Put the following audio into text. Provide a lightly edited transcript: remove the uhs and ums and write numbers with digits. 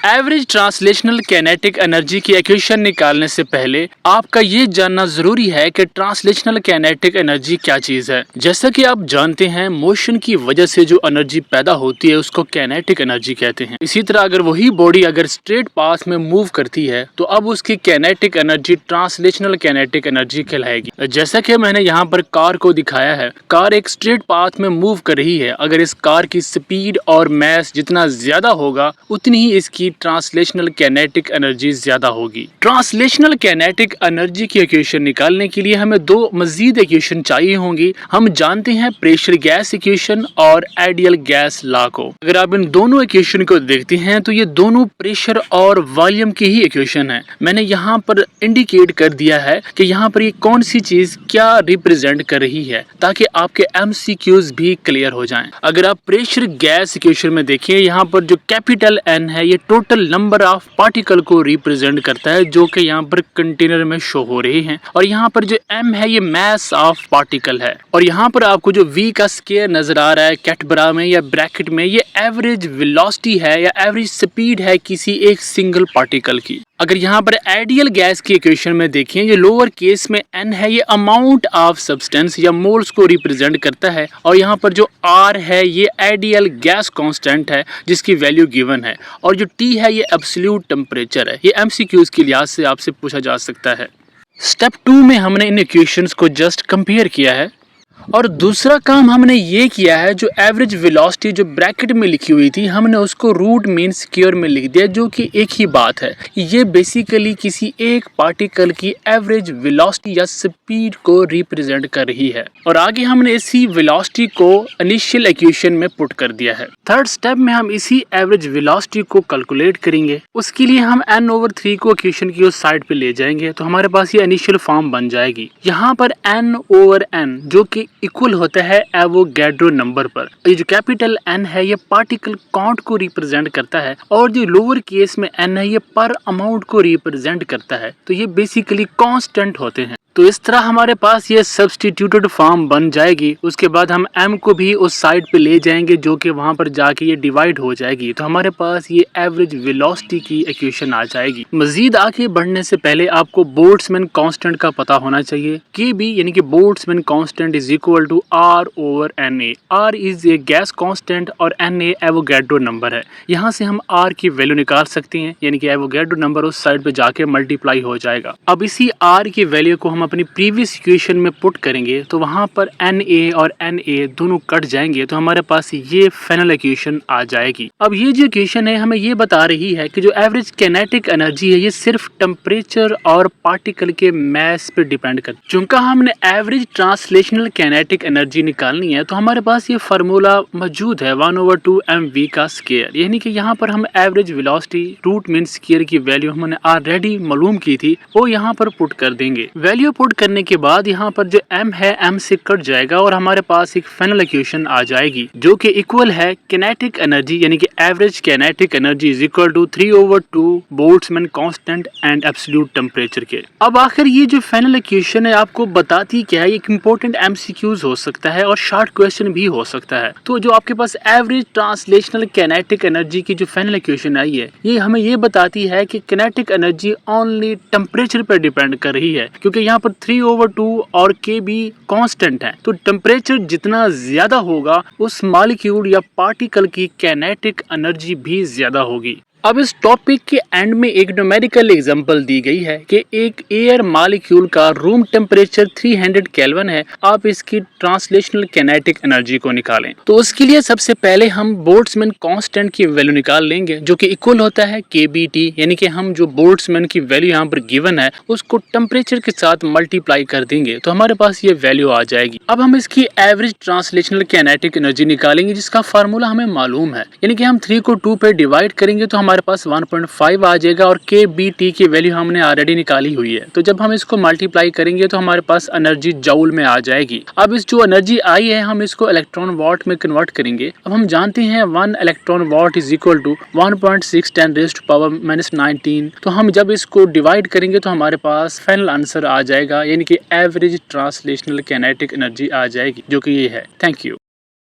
Average translational kinetic energy की equation निकालने से पहले आपका ये जानना जरूरी है कि ट्रांसलेशनल कैनेटिक एनर्जी क्या चीज है। जैसा कि आप जानते हैं, मोशन की वजह से जो एनर्जी पैदा होती है उसको कैनेटिक एनर्जी कहते हैं। इसी तरह अगर वही बॉडी अगर स्ट्रेट पाथ में मूव करती है तो अब उसकी kinetic energy translational kinetic energy कहलाएगी। जैसा कि मैंने यहाँ पर कार को दिखाया है, कार एक स्ट्रेट पाथ में मूव कर रही है। अगर इस कार की स्पीड और मैस जितना ज्यादा होगा उतनी ही इसकी ट्रांसलेशनल कैनेटिक एनर्जी ज्यादा होगी। ट्रांसलेशनल कैनेटिक एनर्जी की इक्वेशन निकालने के लिए हमें दो मजीद इक्वेशन चाहिए होंगी। हम जानते हैं प्रेशर गैस इक्वेशन और आइडियल गैस लॉ को। अगर आप इन दोनों इक्वेशन को देखते हैं तो ये दोनों प्रेशर और वॉल्यूम की ही इक्वेशन है। मैंने यहाँ पर इंडिकेट कर दिया है कि यहाँ पर ये कौन सी चीज क्या रिप्रेजेंट कर रही है, ताकि आपके एमसीक्यूज भी क्लियर हो जाएं। अगर आप प्रेशर गैस इक्वेशन में देखें, यहाँ पर जो कैपिटल एन है ये टोटल नंबर ऑफ पार्टिकल को रिप्रेजेंट करता है, जो कि यहाँ पर कंटेनर में शो हो रहे हैं। और यहाँ पर जो m है ये मैस ऑफ पार्टिकल है। और यहाँ पर आपको जो v का स्क्वायर नजर आ रहा है कैटबरा में या ब्रैकेट में, ये एवरेज वेलोसिटी है या एवरेज स्पीड है किसी एक सिंगल पार्टिकल की। अगर यहाँ पर आइडियल गैस की इक्वेशन में देखें, ये लोअर केस में n है ये अमाउंट ऑफ सब्सटेंस या मोल्स को रिप्रेजेंट करता है। और यहाँ पर जो r है ये आइडियल गैस कांस्टेंट है जिसकी वैल्यू गिवन है। और जो t है ये एब्सोल्यूट टेम्परेचर है। ये एमसीक्यूज के लिहाज से आपसे पूछा जा सकता है। स्टेप 2 में हमने इन इक्वेशंस को जस्ट कंपेयर किया है। और दूसरा काम हमने ये किया है, जो एवरेज वेलोसिटी जो ब्रैकेट में लिखी हुई थी हमने उसको रूट मीन स्क्वायर में लिख दिया, जो कि एक ही बात है। ये बेसिकली किसी एक पार्टिकल की एवरेज वेलोसिटी या स्पीड को रिप्रेजेंट कर रही है। और आगे हमने इसी वेलोसिटी को इनिशियल इक्वेशन में पुट कर दिया है। थर्ड स्टेप में हम इसी एवरेज वेलोसिटी को कैलकुलेट करेंगे। उसके लिए हम n/3 को इक्वेशन की उस साइड पे ले जाएंगे तो हमारे पास ये इनिशियल फॉर्म बन जाएगी। यहाँ पर n/n जो कि इक्वल होता है एवोगैड्रो नंबर पर। ये जो कैपिटल N है ये पार्टिकल काउंट को रिप्रेजेंट करता है, और जो लोअर केस में n है ये पर अमाउंट को रिप्रेजेंट करता है। तो ये बेसिकली कांस्टेंट होते हैं। तो इस तरह हमारे पास ये सब्स्टिट्यूटेड फॉर्म बन जाएगी। उसके बाद हम m को भी उस साइड पे ले जाएंगे जो कि वहां पर जाके ये डिवाइड हो जाएगी। तो हमारे पास ये एवरेज वेलोसिटी की इक्वेशन आ जाएगी। मजीद आगे बढ़ने से पहले आपको बोल्ट्जमैन कांस्टेंट का पता होना चाहिए। Kb यानी कि Boltzmann constant is equal to R/Na। R is a gas constant और Na एवोगैड्रो नंबर है। यहाँ से हम R की वैल्यू निकाल सकते हैं, यानी कि एवोगैड्रो नंबर उस साइड पे जाके मल्टीप्लाई हो जाएगा। अब इसी R की वैल्यू को हम अपनी प्रीवियस इक्वेशन में पुट करेंगे तो वहां पर Na और Na दोनों कट जाएंगे, तो हमारे पास ये फाइनल इक्वेशन आ जाएगी। अब ये जो इक्वेशन है हमें ये बता रही है कि जो एवरेज कैनेटिक एनर्जी है ये सिर्फ टेम्परेचर और पार्टिकल के मैस पे डिपेंड करती है। चूंकि हमने एवरेज ट्रांसलेशनल कैनेटिक एनर्जी निकालनी है तो हमारे पास ये फार्मूला मौजूद है 1/2 mv का स्क्वायर, यानी कि यहाँ पर हम average velocity root mean square की वैल्यू हमने ऑलरेडी मालूम की थी, वो यहाँ पर पुट कर देंगे। वैल्यू पुट करने के बाद यहाँ पर जो m है m से कट जाएगा और हमारे पास एक फाइनल इक्वेशन आ जाएगी जो कि इक्वल है किनेटिक एनर्जी, यानी कि average kinetic energy is equal to 3/2 Boltzmann constant and absolute temperature के। अब आखिर ये जो फाइनल इक्वेशन है आपको बताती क्या है, एक इंपॉर्टेंट एमसीक्यूज हो सकता है और शॉर्ट क्वेश्चन भी हो सकता है। तो जो आपके पास एवरेज ट्रांसलेशनल किनेटिक एनर्जी की जो फाइनल इक्वेशन आई है ये हमें ये बताती है कि किनेटिक एनर्जी ओनली टेम्परेचर पर डिपेंड कर रही है, क्योंकि यहाँ पर 3/2 और Kb कांस्टेंट है। तो टेम्परेचर जितना ज्यादा होगा उस मॉलिक्यूल या पार्टिकल की कैनेटिक एनर्जी भी ज्यादा होगी। अब इस टॉपिक के एंड में एक न्यूमेरिकल एग्जांपल दी गई है कि एक एयर मॉलिक्यूल का रूम टेम्परेचर 300 केल्विन है, आप इसकी ट्रांसलेशनल कैनेटिक एनर्जी को निकालें। तो उसके लिए सबसे पहले हम बोल्ट्जमैन कांस्टेंट की वैल्यू निकाल लेंगे जो कि इक्वल होता है Kbt, यानी कि हम जो बोल्ट्जमैन की वैल्यू यहाँ पर गिवन है उसको टेम्परेचर के साथ मल्टीप्लाई कर देंगे तो हमारे पास ये वैल्यू आ जाएगी। अब हम इसकी एवरेज ट्रांसलेशनल कैनेटिक एनर्जी निकालेंगे जिसका फार्मूला हमें मालूम है, यानी कि हम 3 को 2 पे डिवाइड करेंगे तो हमारे पास 1.5 आ जाएगा और Kbt की वैल्यू हमने ऑलरेडी निकाली हुई है। तो जब हम इसको मल्टीप्लाई करेंगे तो हमारे पास एनर्जी जूल में आ जाएगी। अब इस जो एनर्जी आई है हम इसको इलेक्ट्रॉन वाट में कन्वर्ट करेंगे। अब हम जानते हैं 1 electron volt is equal to 1.6×10⁻⁹ तो हम जब इसको डिवाइड करेंगे तो हमारे पास फाइनल आंसर आ जाएगा, यानी कि एवरेज ट्रांसलेशनल कैनेटिक एनर्जी आ जाएगी जो कि ये है। Thank you.